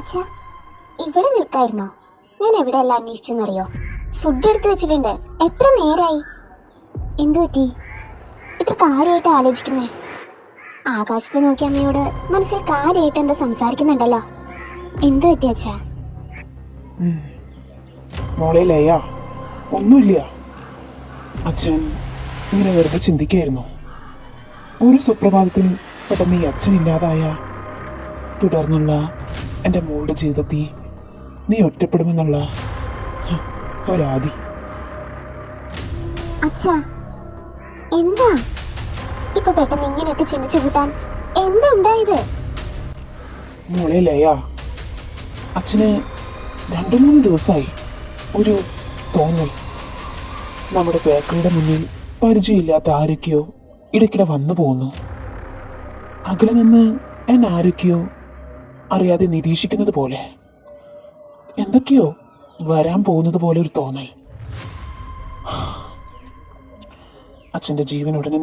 അച്ഛാ, ഇവിടെ നിൽക്കായിരുന്നോ? ഞാൻ എവിടെ എല്ലാം അന്വേഷിച്ചെന്നറിയോ? ഫുഡ് എടുത്തു വെച്ചിട്ടുണ്ട്. എത്ര നേരായി? എന്തു പറ്റി? ഇത്ര കാര്യമായിട്ട് ആലോചിക്കുന്നേ? ആകാശത്ത് നോക്കിയ അമ്മയോട് മനസ്സിൽ കാര്യമായിട്ട് എന്താ സംസാരിക്കുന്നുണ്ടല്ലോ. എന്തു പറ്റി അച്ഛാ? മോളെ ലയ, ഒന്നുമില്ല. അച്ഛൻ ഇങ്ങനെ വെറുതെ ചിന്തിക്കായിരുന്നു. ഒരു സുപ്രഭാതത്തിൽ പെട്ടെന്ന് ഈ അച്ഛൻ ഇല്ലാതായ തുടർന്നുള്ള എൻ്റെ മോളുടെ ജീവിതത്തിൽ നീ ഒറ്റപ്പെടുമെന്നുള്ള ഒരാദി. അച്ഛാ, എന്താ ഇപ്പൊ പെട്ടെന്ന് ഇങ്ങനെയൊക്കെ ചിന്തിച്ചു കൂട്ടാൻ? എന്താ ഉണ്ടായത്? മോളെ ലയ, അച്ഛന് 2-3 ദിവസമായി ഒരു തോന്നൽ. നമ്മുടെ ബേക്കറിയുടെ മുന്നിൽ പരിചയമില്ലാത്ത ആരൊക്കെയോ ഇടയ്ക്കിടെ വന്നു പോകുന്നു. അകലെ നിന്ന് എന്നെ ആരൊക്കെയോ അറിയാതെ നിരീക്ഷിക്കുന്നത് പോലെ, എന്തൊക്കെയോ വരാൻ പോകുന്നത് പോലെ ഒരു തോന്നൽ. അച്ഛൻ്റെ ജീവൻ ഉടനെ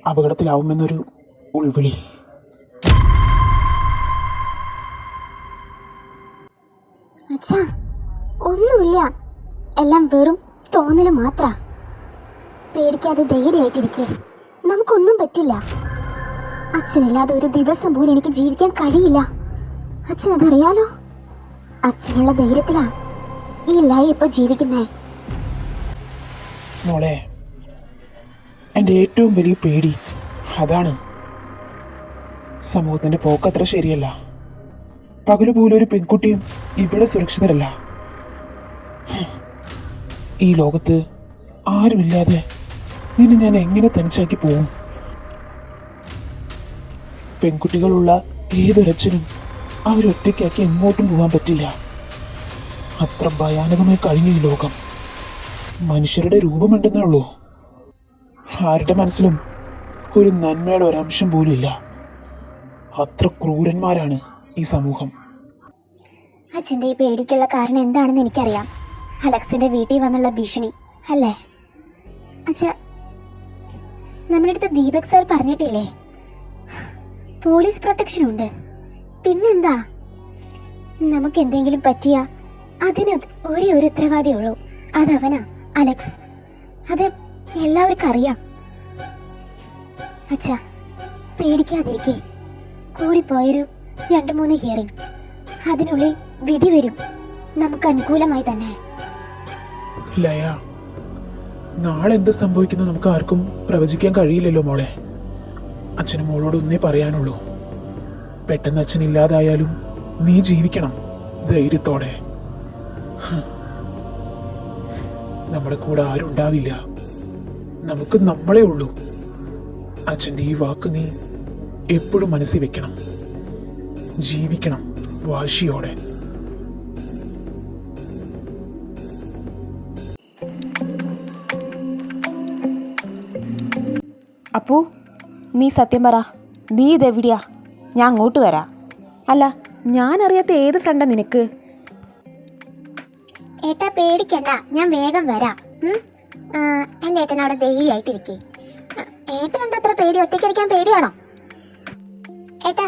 അപകടത്തിലാവുമെന്നൊരു ഉൾവിളി. അച്ഛാ, ഒന്നുമില്ല, എല്ലാം വെറും തോന്നല് മാത്ര. പേടിക്കാതെ ധൈര്യമായിട്ടിരിക്കേ. നമുക്കൊന്നും പറ്റില്ല. അച്ഛനില്ലാതെ ഒരു ദിവസം പോലും എനിക്ക് ജീവിക്കാൻ കഴിയില്ല. അച്ഛനതറിയാലോ. അച്ഛനുള്ള ധൈര്യത്തിലാ ഈ ലൈഫ് ഇപ്പൊ ജീവിക്കുന്നേ. മോളെ, എൻ്റെ ഏറ്റവും വലിയ പേടി അതാണ്. സമൂഹത്തിൻ്റെ പോക്കത്ര ശരിയല്ല. പകല് പോലും ഒരു പെൺകുട്ടിയും ഇവിടെ സുരക്ഷിതരല്ല. ഈ ലോകത്ത് ആരുമില്ലാതെ നിന്നെ ഞാൻ എങ്ങനെ തനിച്ചാക്കി പോവും? പെൺകുട്ടികളുള്ള ഏതൊരച്ഛനും അവരൊറ്റയ്ക്കാക്കി എങ്ങോട്ടും പോകാൻ പറ്റില്ല. അത്ര ഭയാനകമായി കഴിഞ്ഞ ഈ ലോകം. മനുഷ്യരുടെ രൂപമുണ്ടെന്നേ ഉള്ളൂ. ആരുടെ മനസ്സിലും ഒരു നന്മയുടെ ഒരംശം പോലും ഇല്ല. അത്ര ക്രൂരന്മാരാണ് ഈ സമൂഹം. അച്ഛൻ്റെ ഈ പേടിക്കുള്ള കാരണം എന്താണെന്ന് എനിക്കറിയാം. അലക്സിന്റെ വീട്ടിൽ വന്നുള്ള ഭീഷണി അല്ലേ? അച്ഛാ, നമ്മുടെ അടുത്ത് ദീപക് സാർ പറഞ്ഞിട്ടില്ലേ, പോലീസ് പ്രൊട്ടക്ഷൻ ഉണ്ട്. പിന്നെന്താ? നമുക്ക് എന്തെങ്കിലും പറ്റിയാ അതിന് ഒരേ ഒരു ഉത്തരവാദിയേ ഉള്ളൂ. അതവനാ, അലക്സ്. അത് എല്ലാവർക്കും അറിയാം. അച്ഛാ, പേടിക്കാതിരിക്കേ. കൂടിപ്പോയൊരു 2-3 ഹിയറിംഗ്, അതിനുള്ളിൽ വിധി വരും നമുക്ക് അനുകൂലമായി തന്നെ. ലയ, നാളെ എന്ത് സംഭവിക്കുന്നു നമുക്ക് ആർക്കും പ്രവചിക്കാൻ കഴിയില്ലല്ലോ മോളെ. അച്ഛനും മോളോട് ഒന്നേ പറയാനുള്ളൂ, പെട്ടെന്ന് അച്ഛൻ ഇല്ലാതായാലും നീ ജീവിക്കണം ധൈര്യത്തോടെ. നമ്മുടെ കൂടെ ആരും ഉണ്ടാവില്ല, നമുക്ക് നമ്മളെ ഉള്ളൂ. അച്ഛൻ്റെ ഈ വാക്ക് നീ എപ്പോഴും മനസ്സിൽ വെക്കണം. ജീവിക്കണം വാശിയോടെ. അപ്പു, നീ സത്യം പറ, നീ ഇതെവിടെയാ? ഞാൻ അങ്ങോട്ട് വരാം. അല്ല, ഞാൻ അറിയാത്ത ഏത് ഫ്രണ്ടാ നിനക്ക്? ഏട്ടാ, പേടിക്കണ്ട, ഞാൻ വേഗം വരാം. എൻ്റെ ഏട്ടൻ അവിടെ ധൈര്യമായിട്ടിരിക്കേ. ഏട്ടൻ എന്താ അത്ര പേടി? ഒറ്റയ്ക്കിരിക്കാൻ പേടിയാണോ? ഏട്ടാ,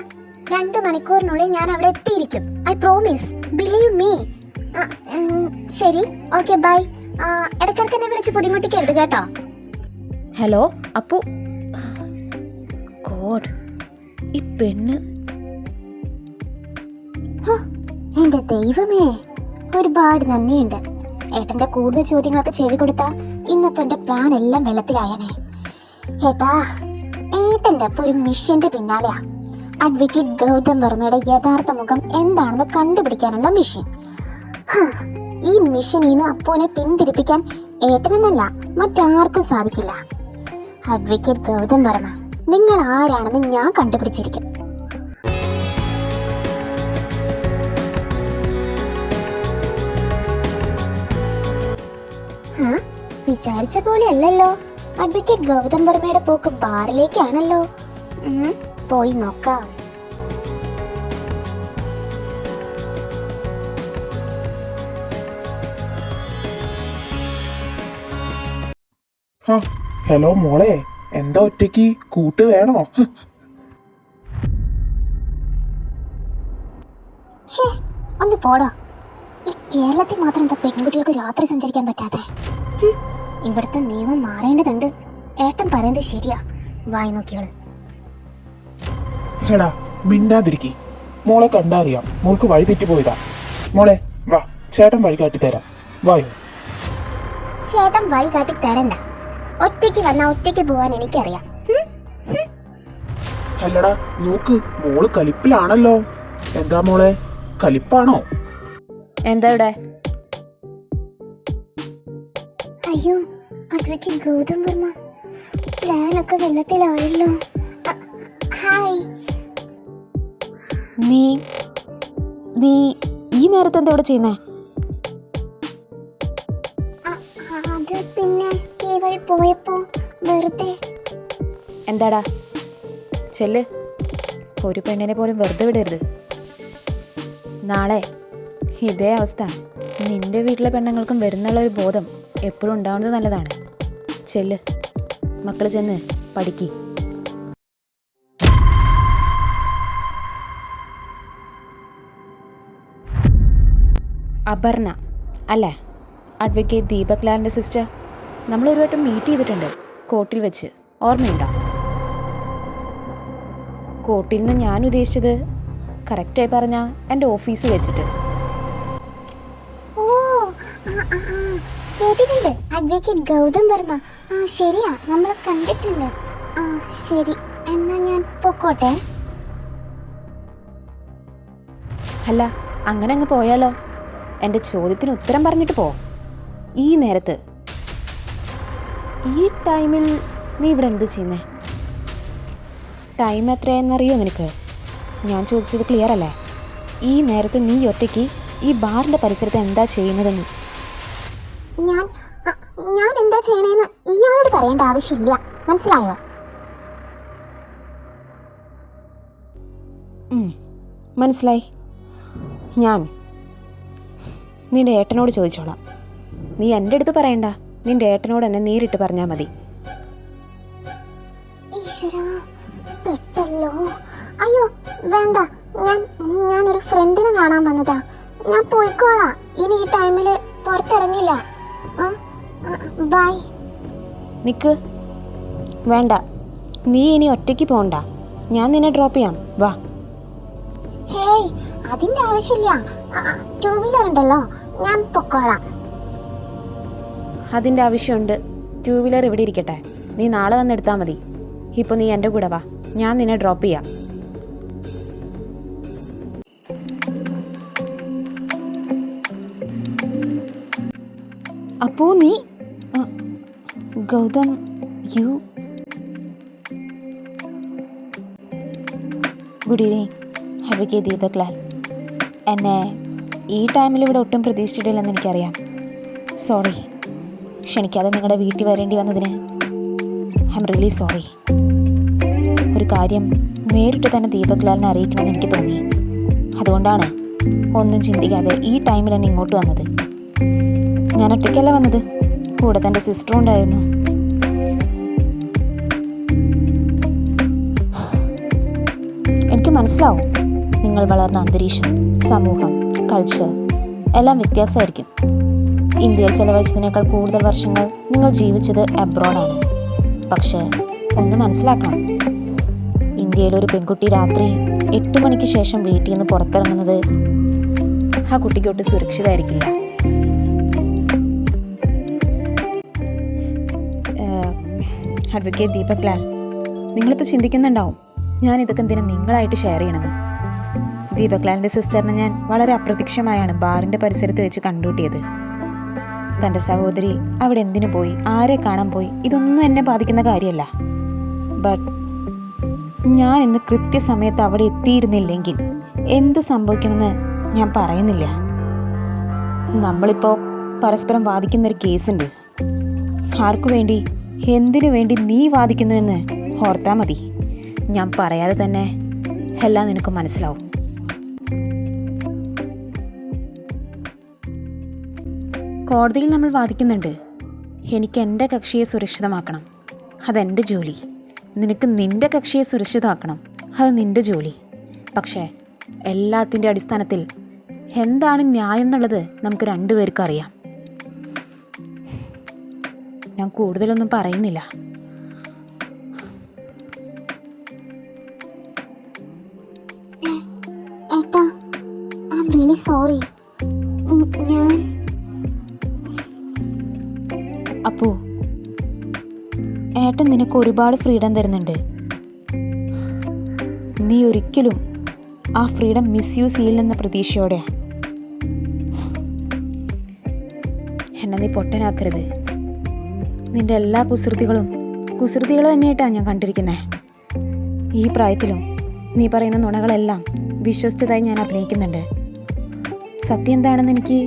2 മണിക്കൂറിനുള്ളിൽ ഞാൻ അവിടെ എത്തിയിരിക്കും. I promise, believe me. ശരി, ഓക്കെ, ബൈ. ഇടയ്ക്കിടയ്ക്ക് എന്നെ വിളിച്ച് ബുദ്ധിമുട്ടിക്കരുത് കേട്ടോ. ഹലോ അപ്പു. ഗോഡ്, ഈ പെണ്ണ്. എന്റെ ദൈവമേ, ഒരുപാട് നന്ദിയുണ്ട്. ഏട്ടന്റെ കൂടുതൽ ചോദ്യങ്ങളൊക്കെ ചെവി കൊടുത്താ ഇന്നത്തെ എന്റെ പ്ലാൻ എല്ലാം വെള്ളത്തിലായനെ. ഏട്ടാ, ഏട്ടന്റെ അപ്പൊ ഒരു മിഷന്റെ പിന്നാലെയാ. അഡ്വക്കേറ്റ് ഗൗതം വർമ്മയുടെ യഥാർത്ഥ മുഖം എന്താണെന്ന് കണ്ടുപിടിക്കാനുള്ള മിഷൻ. ഈ മിഷനിൽ നിന്ന് അപ്പോനെ പിന്തിരിപ്പിക്കാൻ ഏട്ടനെന്നല്ല മറ്റാർക്കും സാധിക്കില്ല. അഡ്വക്കേറ്റ് ഗൗതം വർമ്മ, നിങ്ങൾ ആരാണെന്ന് ഞാൻ കണ്ടുപിടിച്ചിരിക്കും. വിചാരിച്ച പോലെ അല്ലല്ലോ. അഡ്വക്കേറ്റ് ഗൗതം വർമ്മയുടെ പോക്ക് ബാറിലേക്കാണല്ലോ. പോയി നോക്കാം. ഹലോ മോളെ, എന്താ ഒറ്റയ്ക്ക്? കൂട്ട് വേണോ? ഒന്ന് പോടോ. ഈ കേരളത്തിൽ മാത്രം എന്താ പെൺകുട്ടികൾക്ക് രാത്രി സഞ്ചരിക്കാൻ പറ്റാതെ? ഇവിടുത്തെ നിയമം മാറേണ്ടതുണ്ട്. ഏട്ടൻ പറയുന്നത് ശരിയാ. വായി നോക്കിയോള്. എടാ മിണ്ടാതിരിക്കി. മോളെ കണ്ടറിയാം മോൾക്ക് വഴി തെറ്റിപ്പോയതാ. മോളെ വാ, ചേട്ടൻ വഴി കാട്ടി തരാം. വായോ. ചേട്ടൻ വഴി കാട്ടി തരണ്ട. ഒറ്റയ്ക്ക് വന്നാ ഒറ്റയ്ക്ക് പോവാൻ എനിക്കറിയാം. അല്ലടാ നോക്ക്, മോള് കലിപ്പിലാണല്ലോ. എന്താ മോളെ, കലിപ്പാണോ? എന്താ ഇവിടെ? അയ്യോ, അഡ്വക്കേറ്റ് ഗൗതം വർമ്മ, പ്ലാനൊക്കെ വെള്ളത്തിലായല്ലോ. ഹായ്. നീ നീ ഈ നേരത്തെ എന്താ ഇവിടെ ചെയ്യുന്നേ? അത് പിന്നെ ഈ വഴി പോയപ്പോ വെറുതെ. എന്താടാ? ചെല്ല്. ഒരു പെണ്ണിനെ പോലും വെറുതെ വിടരുത്. നാളെ ഇതേ അവസ്ഥ നിന്റെ വീട്ടിലെ പെണ്ണുങ്ങൾക്കും വരുന്നുള്ള ഒരു ബോധം എപ്പോഴും ഉണ്ടാവുന്നത് നല്ലതാണ്. ചെല്ല്, മക്കൾ ചെന്ന് പഠിക്ക്. അപർണ അല്ലേ? അഡ്വക്കേറ്റ് ദീപക് ലാലിൻ്റെ സിസ്റ്റർ. നമ്മൾ ഒരു വട്ടം മീറ്റ് ചെയ്തിട്ടുണ്ട് കോർട്ടിൽ വെച്ച്, ഓർമ്മയുണ്ടോ? കോർട്ടിൽ നിന്ന് ഞാൻ ഉദ്ദേശിച്ചത് കറക്റ്റായി പറഞ്ഞാൽ എൻ്റെ ഓഫീസിൽ വെച്ചിട്ട്. ഓ, കേട്ടിട്ടുണ്ട്. അഡ്വക്കേറ്റ് ഗൗതം വർമ്മ. ശരിയാ, നമ്മൾ കണ്ടിട്ടുണ്ട്. ശരി, എന്നാ ഞാൻ പൊക്കോട്ടെ. അല്ല, അങ്ങനെ അങ്ങ് പോയാലോ? എൻ്റെ ചോദ്യത്തിന് ഉത്തരം പറഞ്ഞിട്ട് പോ. ഈ നേരത്ത്, ഈ ടൈമിൽ നീ ഇവിടെ എന്ത് ചെയ്യുന്നേ? ടൈം എത്രയെന്നറിയോ നിനക്ക്? ഞാൻ ചോദിച്ചത് ക്ലിയർ അല്ലേ? ഈ നേരത്ത് നീ ഒറ്റയ്ക്ക് ഈ ബാറിൻ്റെ പരിസരത്ത് എന്താ ചെയ്യുന്നതെന്ന്? ഞാൻ എന്താ ചെയ്യണേന്ന് ഇയാളോട് പറയേണ്ട ആവശ്യമില്ല, മനസ്സിലായോ? മനസ്സിലായി. ഞാൻ നിന്റെ ഏട്ടനോട് ചോദിച്ചോളാം. നീ എൻ്റെ അടുത്ത് പറയണ്ട, നിന്റെ ഏട്ടനോട് എന്നെ നേരിട്ട് പറഞ്ഞാൽ മതി. ഈശ്വരാ, പെട്ടല്ലോ. അയ്യോ വേണ്ട, ഞാനൊരു ഫ്രണ്ടിനെ കാണാൻ വന്നതാ. ഞാൻ പോയിക്കോളാം. ഇനി ഈ ടൈമില് പുറത്തിറങ്ങില്ല. ബൈ. നിക്ക്, വേണ്ട. നീ ഇനി ഒറ്റയ്ക്ക് പോകണ്ട. ഞാൻ നിന്നെ ഡ്രോപ്പ് ചെയ്യാം. വാ. ഹേയ്, അതിന്റെ ആവശ്യമില്ല. 2 വീലർ ഉണ്ടല്ലോ, ഞാൻ പൊക്കോളാം. അതിൻ്റെ ആവശ്യമുണ്ട്. 2 വീലർ ഇവിടെ ഇരിക്കട്ടെ, നീ നാളെ വന്നെടുത്താൽ മതി. ഇപ്പോൾ നീ എൻ്റെ കൂടെ വാ, ഞാൻ നിന്നെ ഡ്രോപ്പ് ചെയ്യാം. അപ്പോൾ നീ Gautham, you. Good evening advocate Deepak Lal. എന്നെ ഈ ടൈമിൽ ഇവിടെ ഒട്ടും പ്രതീക്ഷിച്ചിട്ടില്ലെന്ന് എനിക്കറിയാം. സോറി, ക്ഷണിക്കാതെ നിങ്ങളുടെ വീട്ടിൽ വരേണ്ടി വന്നതിന് ഐ എം റിയലി സോറി. ഒരു കാര്യം നേരിട്ട് തന്നെ ദീപക് ലാലിനെ അറിയിക്കണമെന്ന് എനിക്ക് തോന്നി. അതുകൊണ്ടാണ് ഒന്നും ചിന്തിക്കാതെ ഈ ടൈമിൽ തന്നെ ഇങ്ങോട്ട് വന്നത്. ഞാൻ ഒറ്റയ്ക്കല്ല വന്നത്, കൂടെ തൻ്റെ സിസ്റ്ററും ഉണ്ടായിരുന്നു. എനിക്ക് മനസ്സിലാവും, നിങ്ങൾ വളർന്ന അന്തരീക്ഷം, സമൂഹം, കൾച്ചർ എല്ലാം വ്യത്യാസമായിരിക്കും. ഇന്ത്യയിൽ ചെലവഴിച്ചതിനേക്കാൾ കൂടുതൽ വർഷങ്ങൾ നിങ്ങൾ ജീവിച്ചത് അബ്രോഡാണ്. പക്ഷേ ഒന്ന് മനസ്സിലാക്കണം, ഇന്ത്യയിലൊരു പെൺകുട്ടി രാത്രി 8 മണിക്ക് ശേഷം വീട്ടിൽ നിന്ന് പുറത്തിറങ്ങുന്നത് ആ കുട്ടിക്ക് ഒട്ടും സുരക്ഷിതമായിരിക്കില്ല. അഡ്വക്കേറ്റ് ദീപക് ലാൽ, നിങ്ങളിപ്പോൾ ചിന്തിക്കുന്നുണ്ടാവും ഞാൻ ഇതൊക്കെ എന്തിനാ നിങ്ങളായിട്ട് ഷെയർ ചെയ്യണമെന്ന്. ദീപക് ലാലിൻ്റെ സിസ്റ്ററിനെ ഞാൻ വളരെ അപ്രത്യക്ഷമായാണ് ബാറിൻ്റെ പരിസരത്ത് വെച്ച് കണ്ടുകൂട്ടിയത്. തൻ്റെ സഹോദരി അവിടെ എന്തിനു പോയി, ആരെ കാണാൻ പോയി, ഇതൊന്നും എന്നെ ബാധിക്കുന്ന കാര്യമല്ല. ബട്ട് ഞാൻ ഇന്ന് കൃത്യസമയത്ത് അവിടെ എത്തിയിരുന്നില്ലെങ്കിൽ എന്ത് സംഭവിക്കുമെന്ന് ഞാൻ പറയുന്നില്ല. നമ്മളിപ്പോൾ പരസ്പരം വാദിക്കുന്നൊരു കേസുണ്ട്. ആർക്കു വേണ്ടി, എന്തിനു വേണ്ടി നീ വാദിക്കുന്നുവെന്ന് ഓർത്താൽ മതി. ഞാൻ പറയാതെ തന്നെ എല്ലാം നിനക്ക് മനസ്സിലാവും. കോടതിയിൽ നമ്മൾ വാദിക്കുന്നുണ്ട്. എനിക്ക് എൻ്റെ കക്ഷിയെ സുരക്ഷിതമാക്കണം, അതെൻ്റെ ജോലി. നിനക്ക് നിൻ്റെ കക്ഷിയെ സുരക്ഷിതമാക്കണം, അത് നിൻ്റെ ജോലി. പക്ഷേ എല്ലാത്തിൻ്റെ അടിസ്ഥാനത്തിൽ എന്താണ് ന്യായം എന്നുള്ളത് നമുക്ക് രണ്ടുപേർക്കും അറിയാം. ഞാൻ കൂടുതലൊന്നും പറയുന്നില്ല. ഏട്ടാ, ഐ ആം റിയലി സോറി. ഞാൻ അപ്പു, ഏട്ടൻ നിനക്ക് ഒരുപാട് ഫ്രീഡം തരുന്നുണ്ട്. നീ ഒരിക്കലും ആ ഫ്രീഡം മിസ്യൂസ് ചെയ്യില്ലെന്ന പ്രതീക്ഷയോടെ എന്നെ നീ പൊട്ടനാക്കരുത്. നിന്റെ എല്ലാ കുസൃതികൾ തന്നെയായിട്ടാണ് ഞാൻ കണ്ടിരിക്കുന്നത്. ഈ പ്രായത്തിലും നീ പറയുന്ന നുണകളെല്ലാം വിശ്വസിച്ചതായി ഞാൻ അഭിനയിക്കുന്നുണ്ട്. സത്യം എന്താണെന്ന് എനിക്ക്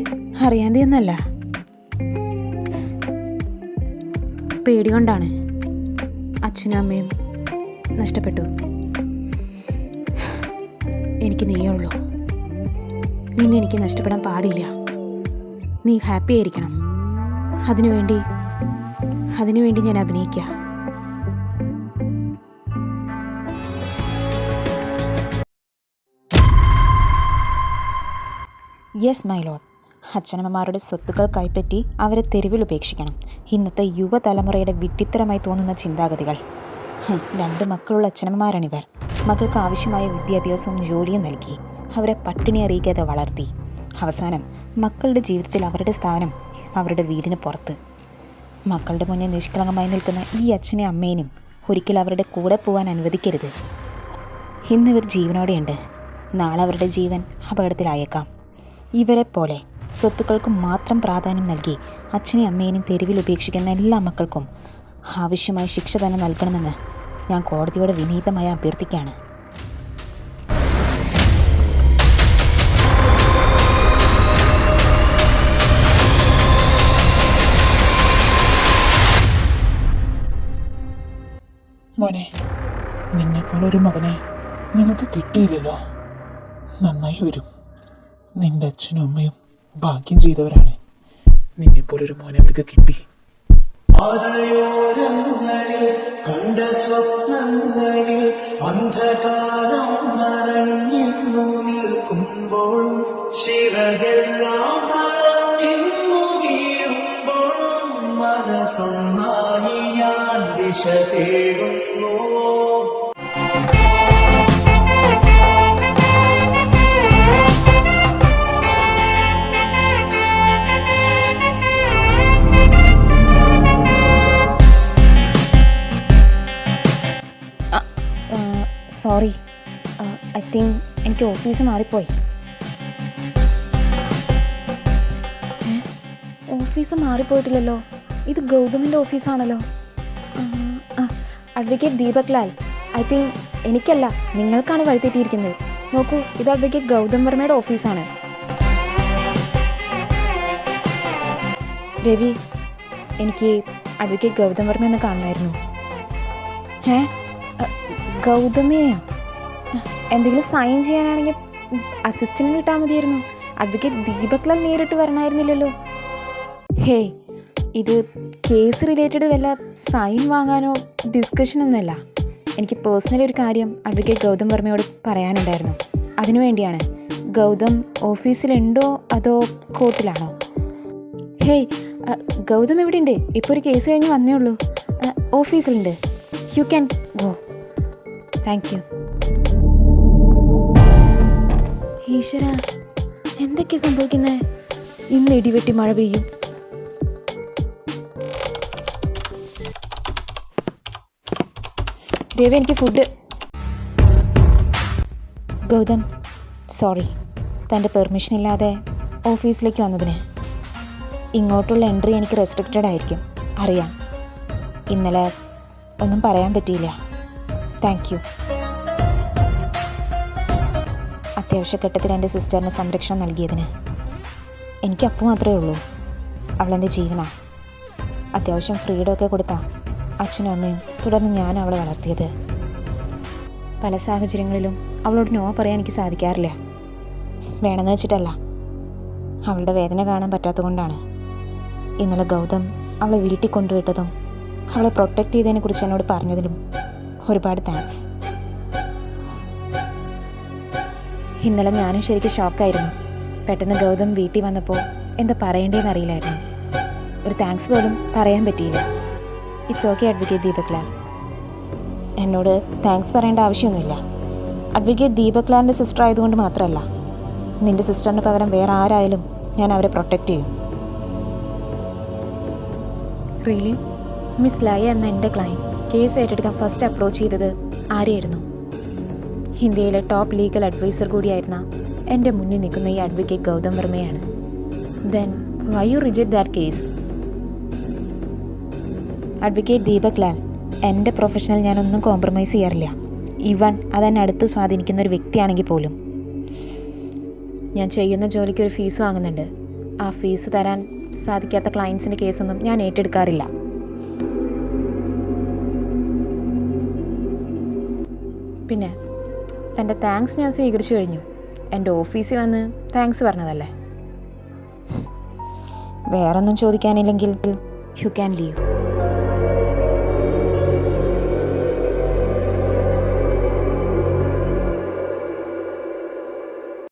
അറിയാതെയൊന്നല്ല. പേടി കൊണ്ടാണ്. അച്ഛനും അമ്മയും നഷ്ടപ്പെട്ടു. എനിക്ക് നീയേ ഉള്ളൂ. നിന്നെ എനിക്ക് നഷ്ടപ്പെടാൻ പാടില്ല. നീ ഹാപ്പി ആയിരിക്കണം. അതിനുവേണ്ടി ഞാൻ അഭിനയിക്കുക. Yes my lord. അച്ഛനമ്മമാരുടെ സ്വത്തുക്കൾ കൈപ്പറ്റി അവരെ തെരുവിൽ ഉപേക്ഷിക്കണം. ഇന്നത്തെ യുവതലമുറയുടെ വിഡ്ഢിത്തരമായി തോന്നുന്ന ചിന്താഗതികൾ. 2 മക്കളുള്ള അച്ഛനമ്മമാരാണിവർ. മക്കൾക്ക് ആവശ്യമായ വിദ്യാഭ്യാസവും ജോലിയും നൽകി അവരെ പട്ടിണി അറിയിക്കാതെ വളർത്തി. അവസാനം മക്കളുടെ ജീവിതത്തിൽ അവരുടെ സ്ഥാനം അവരുടെ വീടിന് പുറത്ത്. മക്കളുടെ മുന്നിൽ നിഷ്കളങ്കമായി നിൽക്കുന്ന ഈ അച്ഛനെയും അമ്മേനും ഒരിക്കലും അവരുടെ കൂടെ പോകാൻ അനുവദിക്കരുത്. ഇന്നിവർ ജീവനോടെയുണ്ട്, നാളെ അവരുടെ ജീവൻ അപകടത്തിലായേക്കാം. ഇവരെ പോലെ സ്വത്തുക്കൾക്ക് മാത്രം പ്രാധാന്യം നൽകി അച്ഛനെയും അമ്മേനെയും തെരുവിൽ ഉപേക്ഷിക്കുന്ന എല്ലാ മക്കൾക്കും ആവശ്യമായ ശിക്ഷ തന്നെ നൽകണമെന്ന് ഞാൻ കോടതിയോട് വിനീതമായി അഭ്യർത്ഥിക്കുകയാണ്. മോനെ, നിന്നെപ്പോലൊരു മകനെ ഞങ്ങൾക്ക് കിട്ടിയില്ലല്ലോ. നന്നായി വരും. നിന്റെ അച്ഛനും അമ്മയും ഭാഗ്യം ചെയ്തവരാണ്. നിന്നെപ്പോലൊരു മോനെ അവർക്ക് കിട്ടി. പാതയോരങ്ങളിൽ കണ്ട സ്വപ്നങ്ങളിൽ അന്ധകാരം മറഞ്ഞിന്നു നിൽക്കുമ്പോഴും ചിറകെല്ലാം തളർന്നു വീഴുമ്പോഴും മനസ്സൊന്നായി ഞാൻ ദിശ തേടുന്നു. സോറി, ഐ തിങ്ക് എനിക്ക് ഓഫീസ് മാറിപ്പോയി. ഓഫീസ് മാറിപ്പോയിട്ടില്ലല്ലോ. ഇത് ഗൗതമിൻ്റെ ഓഫീസാണല്ലോ. Advocate Deepak Lal. I think എനിക്കല്ല, നിങ്ങൾക്കാണ് വഴിതെറ്റിയിരിക്കുന്നത്. നോക്കൂ, ഇത് അഡ്വക്കേറ്റ് ഗൗതം വർമ്മയുടെ ഓഫീസാണ്. രവി, എനിക്ക് അഡ്വക്കേറ്റ് ഗൗതം വർമ്മ കാണണമായിരുന്നു. ഗൗതമിനെയോ? എന്തെങ്കിലും സൈൻ ചെയ്യാനാണെങ്കിൽ അസിസ്റ്റൻറ്റിന് വിട്ടാൽ മതിയായിരുന്നു. അഡ്വക്കേറ്റ് ദീപക് ലാൽ നേരിട്ട് വരണമായിരുന്നില്ലല്ലോ. ഹേയ്, ഇത് കേസ് റിലേറ്റഡ് വല്ല സൈൻ വാങ്ങാനോ ഡിസ്കഷനൊന്നുമല്ല. എനിക്ക് പേഴ്സണലി ഒരു കാര്യം അഡ്വക്കേറ്റ് ഗൗതം വർമ്മയോട് പറയാനുണ്ടായിരുന്നു. അതിനുവേണ്ടിയാണ്. ഗൗതം ഓഫീസിലുണ്ടോ അതോ കോർട്ടിലാണോ? ഹേയ്, ഗൗതം എവിടെയുണ്ട്? ഇപ്പോൾ ഒരു കേസ് കഴിഞ്ഞ് വന്നേ ഉള്ളൂ. ഓഫീസിലുണ്ട്. You can go. Thank you. ഈശ്വര, എന്തൊക്കെയാ സംഭവിക്കുന്നത്? ഇന്ന് ഇടിവെട്ടി മഴ പെയ്യും. ദേവി, എനിക്ക് ഫുഡ്. ഗൗതം, സോറി, തൻ്റെ പെർമിഷൻ ഇല്ലാതെ ഓഫീസിലേക്ക് വന്നതിന്. ഇങ്ങോട്ടുള്ള എൻട്രി എനിക്ക് റെസ്ട്രിക്റ്റഡ് ആയിരിക്കും, അറിയാം. ഇന്നലെ ഒന്നും പറയാൻ പറ്റിയില്ല. Thank you. അത്യാവശ്യഘട്ടത്തിൽ എൻ്റെ സിസ്റ്ററിന് സംരക്ഷണം നൽകിയതിന്. എനിക്ക് അപ്പു മാത്രമേ ഉള്ളൂ. അവളെൻ്റെ ജീവനാ. അത്യാവശ്യം ഫ്രീഡമൊക്കെ കൊടുത്താ അച്ഛനും അമ്മയും തുടർന്ന് ഞാൻ അവളെ വളർത്തിയത്. പല സാഹചര്യങ്ങളിലും അവളോട് നോ പറയാൻ എനിക്ക് സാധിക്കാറില്ല. വേണമെന്ന് വെച്ചിട്ടല്ല, അവളുടെ വേദന കാണാൻ പറ്റാത്തതുകൊണ്ടാണ്. ഇന്നലെ ഗൗതം അവളെ വീട്ടിൽ കൊണ്ടുവിട്ടതും അവളെ പ്രൊട്ടക്റ്റ് ചെയ്തതിനെക്കുറിച്ച് എന്നോട് പറഞ്ഞതിലും ഒരുപാട് താങ്ക്സ്. ഇന്നലെ ഞാനും ശരിക്കും ഷോക്കായിരുന്നു. പെട്ടെന്ന് ഗൗതം വീട്ടിൽ വന്നപ്പോൾ എന്താ പറയേണ്ടതെന്ന് അറിയില്ലായിരുന്നു. ഒരു താങ്ക്സ് പോലും പറയാൻ പറ്റിയില്ല. It's okay advocate Deepak Lal. എന്നോട് താങ്ക്സ് പറയേണ്ട ആവശ്യമൊന്നുമില്ല. അഡ്വക്കേറ്റ് ദീപക് ലാലിൻ്റെ സിസ്റ്റർ ആയതുകൊണ്ട് മാത്രമല്ല, നിൻ്റെ സിസ്റ്ററിന് പകരം വേറെ ആരായാലും ഞാൻ അവരെ പ്രൊട്ടക്റ്റ് ചെയ്യും. റിയലി? മിസ് ലയ എന്ന എൻ്റെ ക്ലയൻറ്റ് കേസ് ഏറ്റെടുക്കാൻ ഫസ്റ്റ് അപ്രോച്ച് ചെയ്തത് ആരെയായിരുന്നു? ഇന്ത്യയിലെ ടോപ്പ് ലീഗൽ അഡ്വൈസർ കൂടിയായിരുന്ന എൻ്റെ മുന്നിൽ നിൽക്കുന്ന ഈ അഡ്വക്കേറ്റ് ഗൗതം വർമ്മയാണ്. Then why you reject that case? Advocate Deepak Lal, എൻ്റെ പ്രൊഫഷണൽ ഞാനൊന്നും കോംപ്രമൈസ് ചെയ്യാറില്ല. ഈവൻ അതെന്നെ അടുത്ത് സ്വാധീനിക്കുന്ന ഒരു വ്യക്തിയാണെങ്കിൽ പോലും. ഞാൻ ചെയ്യുന്ന ജോലിക്ക് ഒരു ഫീസ് വാങ്ങുന്നുണ്ട്. ആ ഫീസ് തരാൻ സാധിക്കാത്ത ക്ലയൻസിൻ്റെ കേസൊന്നും ഞാൻ ഏറ്റെടുക്കാറില്ല. പിന്നെ തൻ്റെ താങ്ക്സ് ഞാൻ സ്വീകരിച്ചു കഴിഞ്ഞു. എൻ്റെ ഓഫീസിൽ വന്ന് താങ്ക്സ് പറഞ്ഞതല്ലേ. വേറൊന്നും ചോദിക്കാനില്ലെങ്കിൽ യു ക്യാൻ ലീവ്.